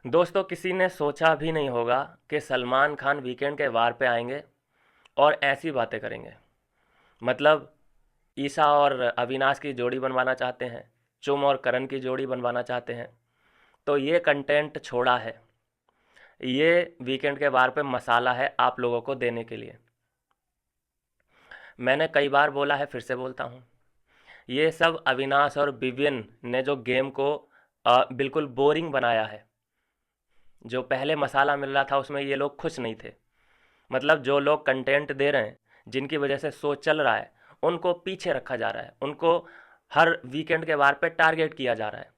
दोस्तों, किसी ने सोचा भी नहीं होगा कि सलमान खान वीकेंड के वार पे आएंगे और ऐसी बातें करेंगे। मतलब ईशा और अविनाश की जोड़ी बनवाना चाहते हैं, चुम और करण की जोड़ी बनवाना चाहते हैं, तो ये कंटेंट छोड़ा है। ये वीकेंड के वार पे मसाला है आप लोगों को देने के लिए। मैंने कई बार बोला है, फिर से बोलता हूँ, ये सब अविनाश और विवियन ने जो गेम को बिल्कुल बोरिंग बनाया है। जो पहले मसाला मिल रहा था उसमें ये लोग खुश नहीं थे। मतलब जो लोग कंटेंट दे रहे हैं, जिनकी वजह से शो चल रहा है, उनको पीछे रखा जा रहा है, उनको हर वीकेंड के वार पे टारगेट किया जा रहा है।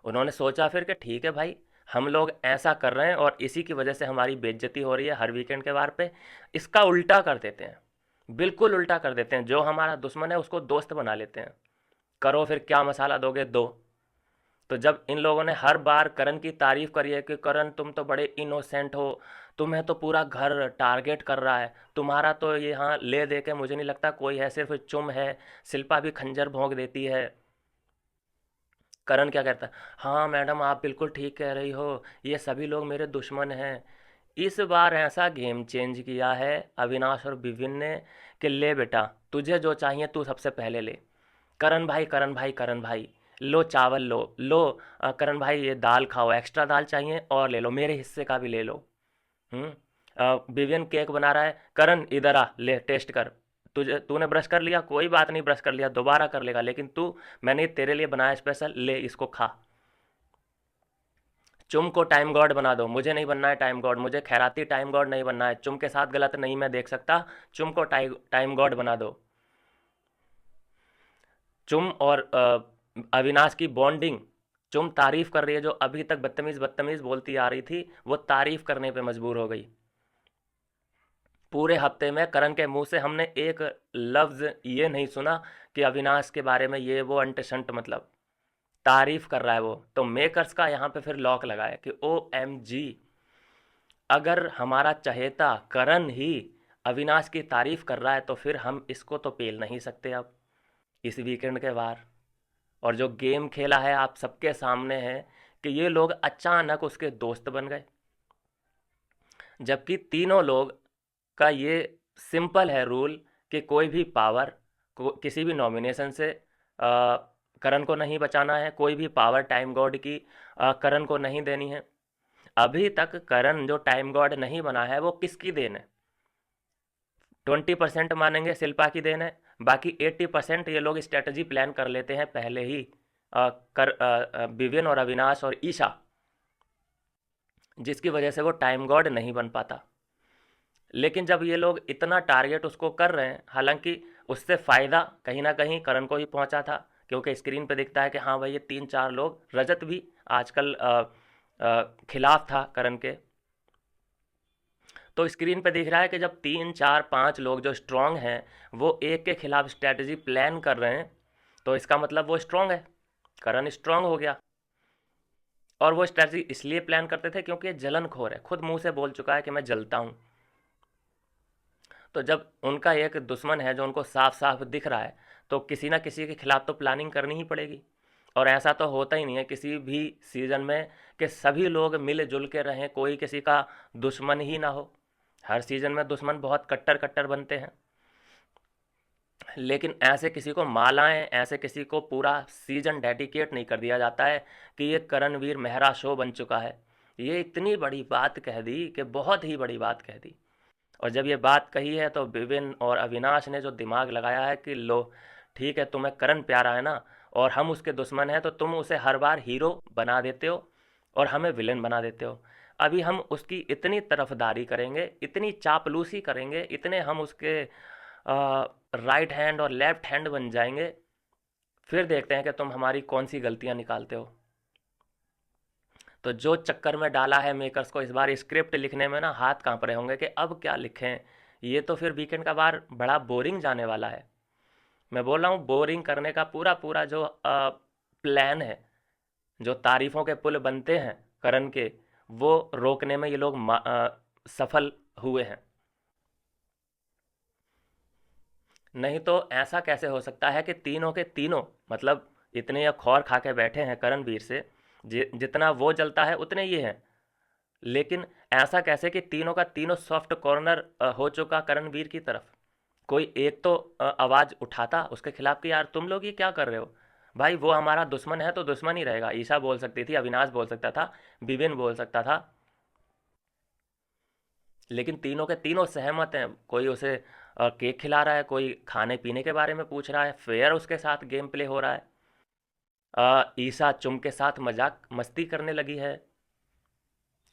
उन्होंने सोचा फिर कि ठीक है भाई, हम लोग ऐसा कर रहे हैं और इसी की वजह से हमारी बेइज्जती हो रही है हर वीकेंड के वार पे, इसका उल्टा कर देते हैं। बिल्कुल उल्टा कर देते हैं, जो हमारा दुश्मन है उसको दोस्त बना लेते हैं। करो फिर, क्या मसाला दोगे दो। तो जब इन लोगों ने हर बार करण की तारीफ करी है कि करण तुम तो बड़े इनोसेंट हो, तुम्हें तो पूरा घर टारगेट कर रहा है, तुम्हारा तो ये यहाँ ले दे के मुझे नहीं लगता कोई है, सिर्फ चुम है, शिल्पा भी खंजर भोंक देती है। करण क्या कहता है, हाँ मैडम आप बिल्कुल ठीक कह रही हो, ये सभी लोग मेरे दुश्मन हैं। इस बार ऐसा गेम चेंज किया है अविनाश और विभिन्न ने कि ले बेटा, तुझे जो चाहिए तू सबसे पहले ले। करण भाई, करण भाई, करण भाई, लो चावल लो लो। करण भाई ये दाल खाओ, एक्स्ट्रा दाल चाहिए और ले लो, मेरे हिस्से का भी ले लो। विवियन केक बना रहा है, करण इधर आ, ले टेस्ट कर। तुझे, तूने ब्रश कर लिया, कोई बात नहीं, ब्रश कर लिया दोबारा कर लेगा, लेकिन तू, मैंने तेरे लिए बनाया स्पेशल, ले इसको खा। चुम को टाइम गॉड बना दो, मुझे नहीं बनना है टाइम गॉड, मुझे खैराती टाइम गॉड नहीं बनना है, चुम के साथ गलत नहीं मैं देख सकता, चुम को टाइम गॉड बना दो। चुम और अविनाश की बॉन्डिंग, चुम तारीफ कर रही है, जो अभी तक बदतमीज बदतमीज बोलती आ रही थी वो तारीफ करने पे मजबूर हो गई। पूरे हफ्ते में करण के मुंह से हमने एक लफ्ज ये नहीं सुना कि अविनाश के बारे में ये वो अंट शंट, मतलब तारीफ कर रहा है वो। तो मेकर्स का यहाँ पे फिर लॉक लगाया कि ओ एम जी, अगर हमारा चहेता करण ही अविनाश की तारीफ कर रहा है तो फिर हम इसको तो पेल नहीं सकते अब इस वीकेंड के वार। और जो गेम खेला है आप सबके सामने है कि ये लोग अचानक उसके दोस्त बन गए, जबकि तीनों लोग का ये सिंपल है रूल कि कोई भी पावर को किसी भी नॉमिनेशन से करण को नहीं बचाना है, कोई भी पावर टाइम गॉड की करण को नहीं देनी है। अभी तक करण जो टाइम गॉड नहीं बना है वो किसकी देन है? 20% मानेंगे शिल्पा की देन है, बाकी 80% ये लोग स्ट्रेटजी प्लान कर लेते हैं पहले ही, विवियन और अविनाश और ईशा, जिसकी वजह से वो टाइम गॉड नहीं बन पाता। लेकिन जब ये लोग इतना टारगेट उसको कर रहे हैं, हालांकि उससे फ़ायदा कहीं ना कहीं करण को ही पहुंचा था, क्योंकि स्क्रीन पे दिखता है कि हाँ भाई ये 3-4 लोग, रजत भी आजकल खिलाफ था करण के, तो स्क्रीन पे दिख रहा है कि जब 3-4-5 लोग जो स्ट्रांग हैं वो एक के खिलाफ स्ट्रेटजी प्लान कर रहे हैं, तो इसका मतलब वो स्ट्रांग है, करण स्ट्रांग हो गया। और वो स्ट्रेटजी इसलिए प्लान करते थे क्योंकि ये जलनखोर है, खुद मुंह से बोल चुका है कि मैं जलता हूँ। तो जब उनका एक दुश्मन है जो उनको साफ साफ दिख रहा है, तो किसी ना किसी के खिलाफ तो प्लानिंग करनी ही पड़ेगी। और ऐसा तो होता ही नहीं है किसी भी सीज़न में कि सभी लोग मिलजुल के रहें, कोई किसी का दुश्मन ही ना हो। हर सीज़न में दुश्मन बहुत कट्टर कट्टर बनते हैं, लेकिन ऐसे किसी को मालाएं, ऐसे किसी को पूरा सीजन डेडिकेट नहीं कर दिया जाता है कि ये करणवीर मेहरा शो बन चुका है। ये इतनी बड़ी बात कह दी कि बहुत ही बड़ी बात कह दी। और जब ये बात कही है तो विपिन और अविनाश ने जो दिमाग लगाया है कि लो ठीक है, तुम्हें करण प्यारा है ना, और हम उसके दुश्मन हैं, तो तुम उसे हर बार हीरो बना देते हो और हमें विलेन बना देते हो। अभी हम उसकी इतनी तरफदारी करेंगे, इतनी चापलूसी करेंगे, इतने हम उसके राइट हैंड और लेफ्ट हैंड बन जाएंगे, फिर देखते हैं कि तुम हमारी कौन सी गलतियां निकालते हो। तो जो चक्कर में डाला है मेकर्स को इस बार स्क्रिप्ट लिखने में ना, हाथ कांप रहे होंगे कि अब क्या लिखें। ये तो फिर वीकेंड का बार बड़ा बोरिंग जाने वाला है। मैं बोल रहा हूँ, बोरिंग करने का पूरा पूरा जो प्लान है, जो तारीफों के पुल बनते हैं करण के, वो रोकने में ये लोग सफल हुए हैं। नहीं तो ऐसा कैसे हो सकता है कि तीनों के तीनों, मतलब इतने अब खौर खा के बैठे हैं करणवीर से, जितना वो जलता है उतने ये हैं। लेकिन ऐसा कैसे कि तीनों का तीनों सॉफ्ट कॉर्नर हो चुका करणवीर की तरफ। कोई एक तो आवाज़ उठाता उसके खिलाफ कि यार तुम लोग ये क्या कर रहे हो। भाई वो हमारा दुश्मन है तो दुश्मन ही रहेगा। ईशा बोल सकती थी, अविनाश बोल सकता था, विवेन बोल सकता था, लेकिन तीनों के तीनों सहमत हैं। कोई उसे केक खिला रहा है, कोई खाने पीने के बारे में पूछ रहा है, फेयर उसके साथ गेम प्ले हो रहा है। ईशा चुम के साथ मजाक मस्ती करने लगी है,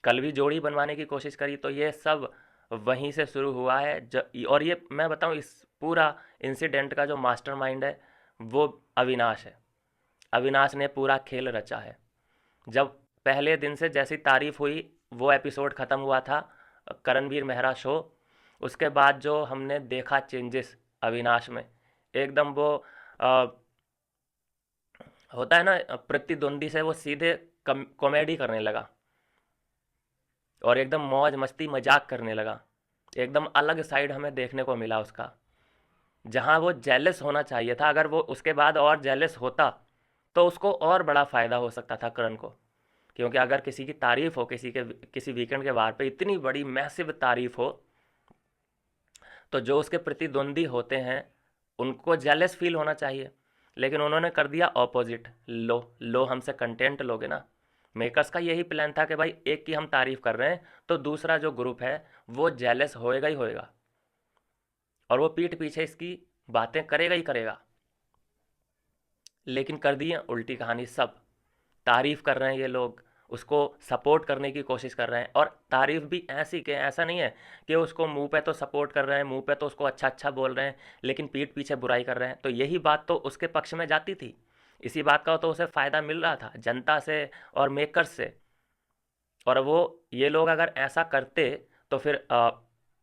कल भी जोड़ी बनवाने की कोशिश करी। तो ये सब वहीं से शुरू हुआ है। और ये मैं बताऊं, इस पूरा इंसिडेंट का जो मास्टरमाइंड है वो अविनाश है। अविनाश ने पूरा खेल रचा है। जब पहले दिन से जैसी तारीफ हुई, वो एपिसोड ख़त्म हुआ था करणवीर मेहरा शो, उसके बाद जो हमने देखा चेंजेस अविनाश में, एकदम वो अ, होता है ना प्रतिद्वंदी से वो सीधे कॉमेडी करने लगा और एकदम मौज मस्ती मजाक करने लगा। एकदम अलग साइड हमें देखने को मिला उसका। जहाँ वो जेलस होना चाहिए था, अगर वो उसके बाद और जेलस होता तो उसको और बड़ा फ़ायदा हो सकता था करण को। क्योंकि अगर किसी की तारीफ हो, किसी वीकेंड के वार पे इतनी बड़ी मैसिव तारीफ हो, तो जो उसके प्रतिद्वंदी होते हैं उनको जेलस फील होना चाहिए। लेकिन उन्होंने कर दिया ऑपोजिट। लो हमसे कंटेंट लोगे ना। मेकर्स का यही प्लान था कि भाई एक की हम तारीफ कर रहे हैं तो दूसरा जो ग्रुप है वो जेलस होएगा ही होएगा, और वो पीठ पीछे इसकी बातें करेगा ही करेगा। लेकिन कर दी है उल्टी कहानी। सब तारीफ कर रहे हैं ये लोग, उसको सपोर्ट करने की कोशिश कर रहे हैं, और तारीफ भी ऐसी कि ऐसा नहीं है कि उसको मुंह पे तो सपोर्ट कर रहे हैं, मुंह पे तो उसको अच्छा अच्छा बोल रहे हैं, लेकिन पीठ पीछे बुराई कर रहे हैं। तो यही बात तो उसके पक्ष में जाती थी। इसी बात का तो उसे फ़ायदा मिल रहा था जनता से और मेकर्स से। और वो ये लोग अगर ऐसा करते तो फिर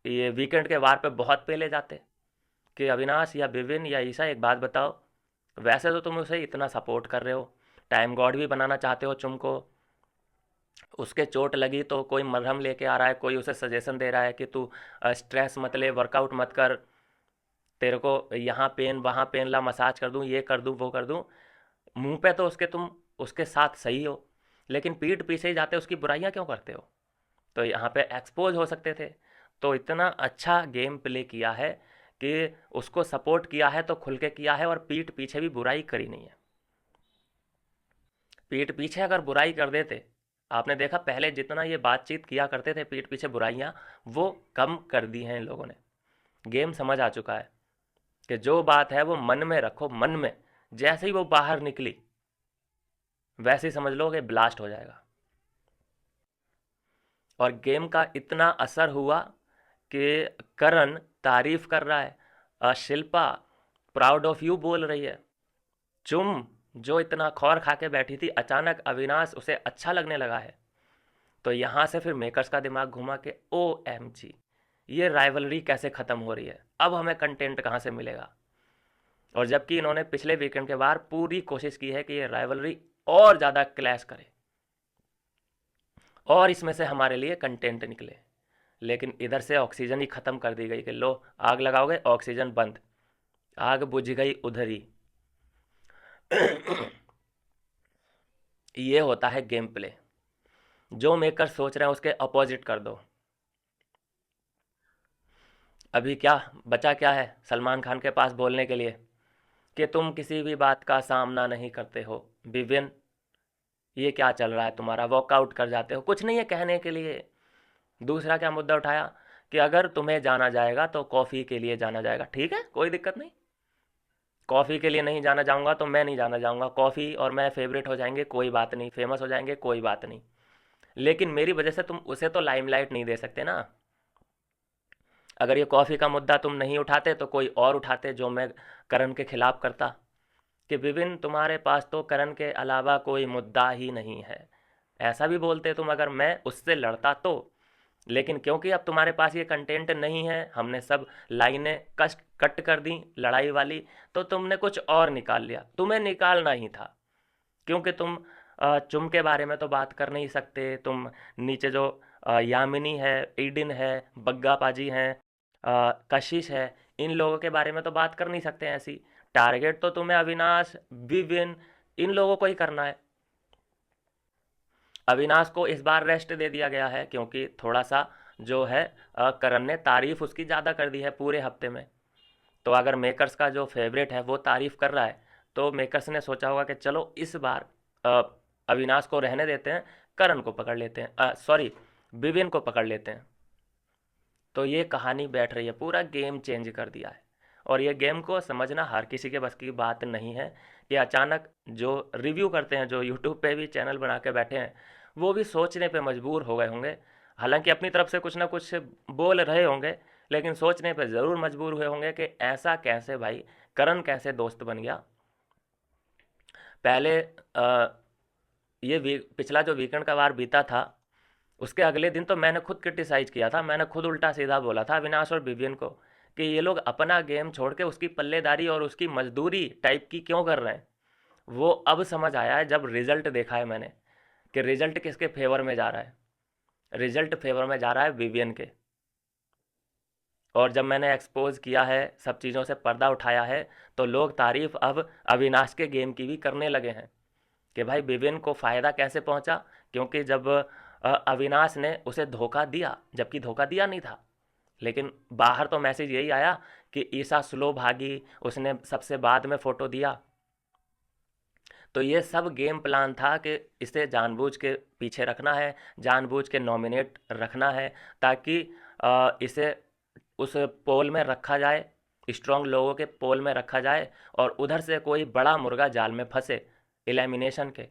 ये वीकेंड के वार पे बहुत पहले जाते कि अविनाश या विविन या ईशा एक बात बताओ, वैसे तो तुम उसे इतना सपोर्ट कर रहे हो, टाइम गॉड भी बनाना चाहते हो चुम को, उसके चोट लगी तो कोई मरहम लेके आ रहा है, कोई उसे सजेशन दे रहा है कि तू स्ट्रेस मत ले, वर्कआउट मत कर, तेरे को यहाँ पेन वहाँ पेन ला, मसाज कर दूँ, ये कर दूँ वो कर दूँ। मुंह पे तो उसके तुम उसके साथ सही हो, लेकिन पीठ पीछे ही जाते उसकी बुराइयाँ क्यों करते हो। तो यहाँ पे एक्सपोज हो सकते थे। तो इतना अच्छा गेम प्ले किया है कि उसको सपोर्ट किया है तो खुल के किया है, और पीठ पीछे भी बुराई करी नहीं है। पीठ पीछे अगर बुराई कर देते, आपने देखा पहले जितना ये बातचीत किया करते थे पीठ पीछे बुराइयाँ, वो कम कर दी हैं इन लोगों ने। गेम समझ आ चुका है कि जो बात है वो मन में रखो, मन में। जैसे ही वो बाहर निकली वैसे ही समझ लो कि ब्लास्ट हो जाएगा। और गेम का इतना असर हुआ कि करण तारीफ कर रहा है, शिल्पा प्राउड ऑफ यू बोल रही है, चुम जो इतना खौर खा के बैठी थी, अचानक अविनाश उसे अच्छा लगने लगा है। तो यहाँ से फिर मेकर्स का दिमाग घुमा के ओ एम जी, ये राइवलरी कैसे ख़त्म हो रही है, अब हमें कंटेंट कहाँ से मिलेगा। और जबकि इन्होंने पिछले वीकेंड के बाद पूरी कोशिश की है कि ये राइवलरी और ज़्यादा क्लैश करे और इसमें से हमारे लिए कंटेंट निकले, लेकिन इधर से ऑक्सीजन ही ख़त्म कर दी गई कि लो आग लगाओगे ऑक्सीजन बंद, आग बुझ गई उधर ही। ये होता है गेम प्ले। जो मेकर सोच रहे हैं उसके अपोजिट कर दो। अभी क्या बचा, क्या है सलमान खान के पास बोलने के लिए कि तुम किसी भी बात का सामना नहीं करते हो विवियन, ये क्या चल रहा है तुम्हारा, वॉकआउट कर जाते हो, कुछ नहीं है कहने के लिए। दूसरा क्या मुद्दा उठाया कि अगर तुम्हें जाना जाएगा तो कॉफ़ी के लिए जाना जाएगा, ठीक है कोई दिक्कत नहीं। कॉफ़ी के लिए नहीं जाना जाऊँगा तो मैं नहीं जाना जाऊँगा, कॉफ़ी और मैं फेवरेट हो जाएंगे कोई बात नहीं, फेमस हो जाएंगे कोई बात नहीं, लेकिन मेरी वजह से तुम उसे तो लाइमलाइट नहीं दे सकते ना। अगर ये कॉफ़ी का मुद्दा तुम नहीं उठाते तो कोई और उठाते, जो मैं करण के खिलाफ करता कि विपिन तुम्हारे पास तो करण के अलावा कोई मुद्दा ही नहीं है, ऐसा भी बोलते तुम अगर मैं उससे लड़ता तो। लेकिन क्योंकि अब तुम्हारे पास ये कंटेंट नहीं है, हमने सब लाइनें कट कट कर दी लड़ाई वाली, तो तुमने कुछ और निकाल लिया, तुम्हें निकालना ही था। क्योंकि तुम चुम के बारे में तो बात कर नहीं सकते, तुम नीचे जो यामिनी है, ईडिन है, बग्गा पाजी हैं, कशिश है, इन लोगों के बारे में तो बात कर नहीं सकते ऐसी। टारगेट तो तुम्हें अविनाश, विविन, इन लोगों को ही करना है। अविनाश को इस बार रेस्ट दे दिया गया है क्योंकि थोड़ा सा जो है करण ने तारीफ उसकी ज़्यादा कर दी है पूरे हफ्ते में। तो अगर मेकर्स का जो फेवरेट है वो तारीफ कर रहा है तो मेकर्स ने सोचा होगा कि चलो इस बार अ, अविनाश को रहने देते हैं, करण को पकड़ लेते हैं, सॉरी विविन को पकड़ लेते हैं। तो ये कहानी बैठ रही है, पूरा गेम चेंज कर दिया है। और ये गेम को समझना हर किसी के बस की बात नहीं है कि अचानक जो रिव्यू करते हैं, जो यूट्यूब पे भी चैनल बना के बैठे हैं, वो भी सोचने पे मजबूर हो गए होंगे। हालांकि अपनी तरफ से कुछ ना कुछ बोल रहे होंगे, लेकिन सोचने पे ज़रूर मजबूर हुए होंगे कि ऐसा कैसे भाई, करण कैसे दोस्त बन गया। पहले पिछला जो वीकेंड का वार बीता था, उसके अगले दिन तो मैंने खुद क्रिटिसाइज़ किया था, मैंने खुद उल्टा सीधा बोला था अविनाश और विवियन को कि ये लोग अपना गेम छोड़ के उसकी पल्लेदारी और उसकी मजदूरी टाइप की क्यों कर रहे हैं। वो अब समझ आया है जब रिजल्ट देखा है मैंने कि रिजल्ट किसके फेवर में जा रहा है। रिजल्ट फेवर में जा रहा है विवियन के। और जब मैंने एक्सपोज किया है, सब चीज़ों से पर्दा उठाया है, तो लोग तारीफ अब अविनाश के गेम की भी करने लगे हैं कि भाई विवियन को फ़ायदा कैसे पहुंचा। क्योंकि जब अविनाश ने उसे धोखा दिया, जबकि धोखा दिया नहीं था, लेकिन बाहर तो मैसेज यही आया कि ईसा स्लो भागी, उसने सबसे बाद में फ़ोटो दिया। तो ये सब गेम प्लान था कि इसे जानबूझ के पीछे रखना है, जानबूझ के नॉमिनेट रखना है, ताकि इसे उस पोल में रखा जाए, स्ट्रॉन्ग लोगों के पोल में रखा जाए, और उधर से कोई बड़ा मुर्गा जाल में फंसे एलिमिनेशन के,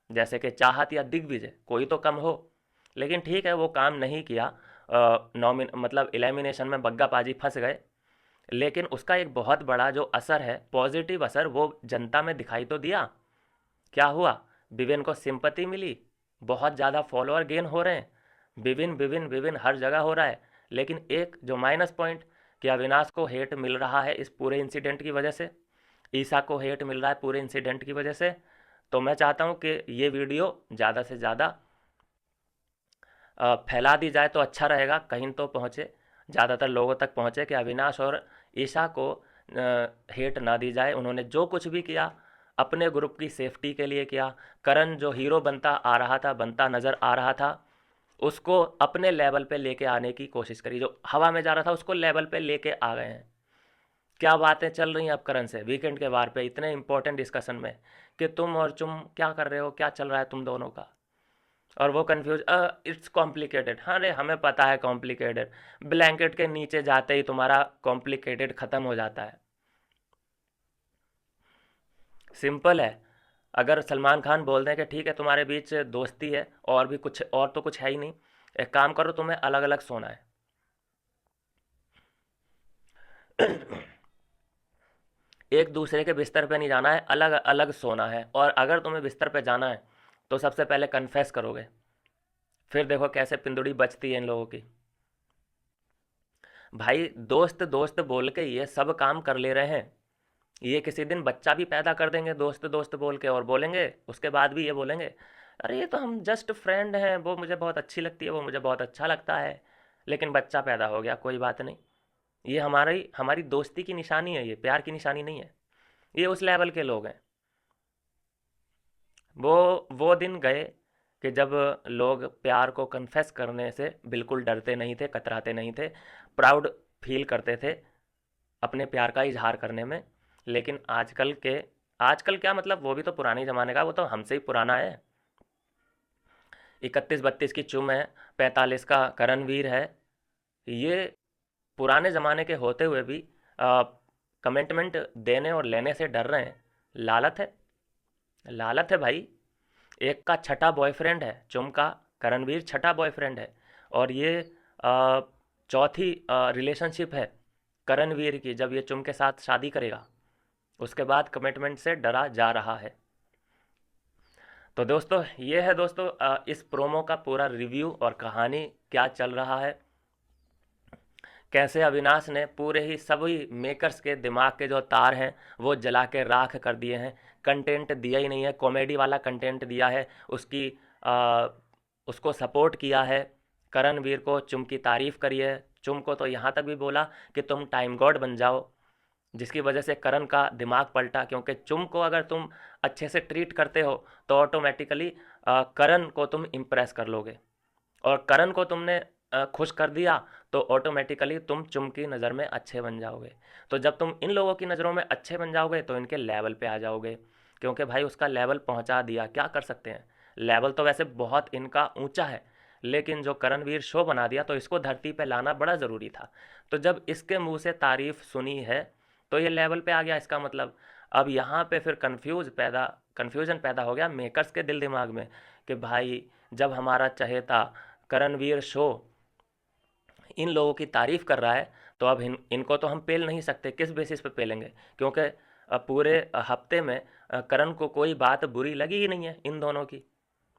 जैसे कि चाहत या दिग्विजय, कोई तो कम हो। लेकिन ठीक है, वो काम नहीं किया, मतलब एलिमिनेशन में बग्गाबाजी फंस गए। लेकिन उसका एक बहुत बड़ा जो असर है, पॉजिटिव असर, वो जनता में दिखाई तो दिया। क्या हुआ, विविन को सिंपैथी मिली, बहुत ज़्यादा फॉलोअर गेन हो रहे हैं, विविन विविन विविन हर जगह हो रहा है। लेकिन एक जो माइनस पॉइंट, कि अविनाश को हेट मिल रहा है इस पूरे इंसिडेंट की वजह से, ईसा को हेट मिल रहा है पूरे इंसिडेंट की वजह से। तो मैं चाहता हूँ कि ये वीडियो ज़्यादा से ज़्यादा फैला दी जाए तो अच्छा रहेगा, कहीं तो पहुँचे, ज़्यादातर लोगों तक पहुँचे कि अविनाश और ईशा को हेट ना दी जाए। उन्होंने जो कुछ भी किया अपने ग्रुप की सेफ्टी के लिए किया। करण जो हीरो बनता आ रहा था, बनता नज़र आ रहा था, उसको अपने लेवल पे लेके आने की कोशिश करी। जो हवा में जा रहा था उसको लेवल पे लेके आ गए हैं। क्या बातें चल रही हैं अब करण से वीकेंड के वार पे, इतने इंपॉर्टेंट डिस्कशन में, कि तुम और चुम क्या कर रहे हो, क्या चल रहा है तुम दोनों का। और वो कंफ्यूज, इट्स कॉम्प्लिकेटेड। हाँ रे, हमें पता है कॉम्प्लिकेटेड, ब्लैंकेट के नीचे जाते ही तुम्हारा कॉम्प्लिकेटेड ख़त्म हो जाता है। सिंपल है। अगर सलमान खान बोल दें कि ठीक है तुम्हारे बीच दोस्ती है, और भी कुछ, और तो कुछ है ही नहीं, एक काम करो, तुम्हें अलग अलग सोना है। एक दूसरे के बिस्तर पे नहीं जाना है, अलग अलग सोना है। और अगर तुम्हें बिस्तर पे जाना है तो सबसे पहले कन्फेस करोगे, फिर देखो कैसे पिंदुड़ी बचती है इन लोगों की। भाई दोस्त दोस्त बोल के ये सब काम कर ले रहे हैं, ये किसी दिन बच्चा भी पैदा कर देंगे दोस्त दोस्त बोल के, और बोलेंगे उसके बाद भी ये बोलेंगे अरे ये तो हम जस्ट फ्रेंड हैं, वो मुझे बहुत अच्छी लगती है, वो मुझे बहुत अच्छा लगता है। लेकिन बच्चा पैदा हो गया, कोई बात नहीं, ये हमारी हमारी दोस्ती की निशानी है, ये प्यार की निशानी नहीं है। ये उस लेवल के लोग हैं। वो दिन गए कि जब लोग प्यार को कन्फेस करने से बिल्कुल डरते नहीं थे, कतराते नहीं थे, प्राउड फील करते थे अपने प्यार का इजहार करने में। लेकिन आजकल क्या मतलब, वो भी तो पुराने ज़माने का, वो तो हमसे ही पुराना है। 31-32 की चुम है, 45 का करणवीर है। ये पुराने ज़माने के होते हुए भी कमिटमेंट देने और लेने से डर रहे हैं। लालत है, लालत है भाई। एक का छठा बॉयफ्रेंड है चुम का, करणवीर छठा बॉयफ्रेंड है। और ये अ, चौथी रिलेशनशिप है करणवीर की, जब ये चुम के साथ शादी करेगा उसके बाद कमिटमेंट से डरा जा रहा है। तो दोस्तों ये है दोस्तों इस प्रोमो का पूरा रिव्यू और कहानी, क्या चल रहा है, कैसे अविनाश ने पूरे ही सभी मेकर्स के दिमाग के जो तार हैं वो जला के राख कर दिए हैं। कंटेंट दिया ही नहीं है, कॉमेडी वाला कंटेंट दिया है, आ, उसको सपोर्ट किया है, करणवीर को, चुम की तारीफ़ करी है। चुम को तो यहाँ तक भी बोला कि तुम टाइम गॉड बन जाओ, जिसकी वजह से करण का दिमाग पलटा। क्योंकि चुम को अगर तुम अच्छे से ट्रीट करते हो तो ऑटोमेटिकली करण को तुम इम्प्रेस कर लोगे, और करण को तुमने खुश कर दिया तो ऑटोमेटिकली तुम चुम की नज़र में अच्छे बन जाओगे। तो जब तुम इन लोगों की नज़रों में अच्छे बन जाओगे तो इनके लेवल पे आ जाओगे, क्योंकि भाई उसका लेवल पहुंचा दिया, क्या कर सकते हैं। लेवल तो वैसे बहुत इनका ऊंचा है, लेकिन जो करणवीर शो बना दिया तो इसको धरती पे लाना बड़ा ज़रूरी था। तो जब इसके मुंह से तारीफ सुनी है तो ये लेवल पे आ गया, इसका मतलब अब यहाँ पे फिर कन्फ्यूज़न पैदा हो गया मेकर्स के दिल दिमाग में कि भाई जब हमारा चहेता करणवीर शो इन लोगों की तारीफ़ कर रहा है तो अब इनको तो हम पेल नहीं सकते। किस बेसिस पे पेलेंगे, क्योंकि पूरे हफ्ते में करण को कोई बात बुरी लगी ही नहीं है इन दोनों की।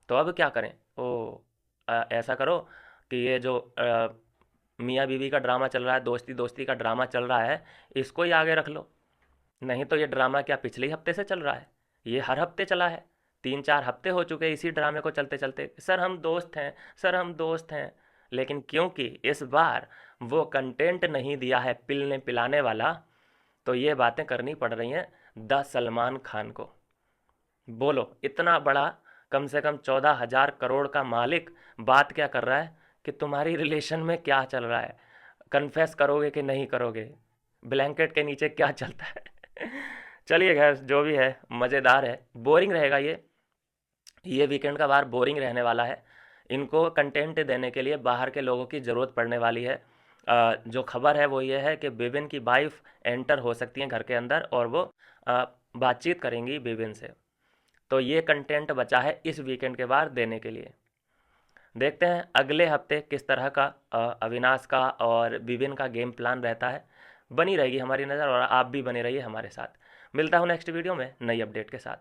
तो अब क्या करें। ऐसा करो कि ये जो मियाँ बीवी का ड्रामा चल रहा है, दोस्ती दोस्ती का ड्रामा चल रहा है, इसको ही आगे रख लो। नहीं तो ये ड्रामा क्या पिछले ही हफ्ते से चल रहा है, ये हर हफ्ते चला है। 3-4 हफ्ते हो चुके इसी ड्रामे को चलते चलते, सर हम दोस्त हैं, सर हम दोस्त हैं। लेकिन क्योंकि इस बार वो कंटेंट नहीं दिया है पिलने पिलाने वाला, तो ये बातें करनी पड़ रही हैं द सलमान खान को। बोलो, इतना बड़ा कम से कम 14,000 करोड़ का मालिक बात क्या कर रहा है कि तुम्हारी रिलेशन में क्या चल रहा है, कन्फेस करोगे कि नहीं करोगे, ब्लैंकेट के नीचे क्या चलता है। चलिए खैर, जो भी है मज़ेदार है, बोरिंग रहेगा ये वीकेंड का बार बोरिंग रहने वाला है। इनको कंटेंट देने के लिए बाहर के लोगों की ज़रूरत पड़ने वाली है। जो खबर है वो ये है कि बिबिन की वाइफ एंटर हो सकती हैं घर के अंदर और वो बातचीत करेंगी बिबिन से। तो ये कंटेंट बचा है इस वीकेंड के बाद देने के लिए। देखते हैं अगले हफ्ते किस तरह का अविनाश का और बिबिन का गेम प्लान रहता है। बनी रहेगी हमारी नज़र और आप भी बने रहिए हमारे साथ। मिलता हूँ नेक्स्ट वीडियो में नई अपडेट के साथ।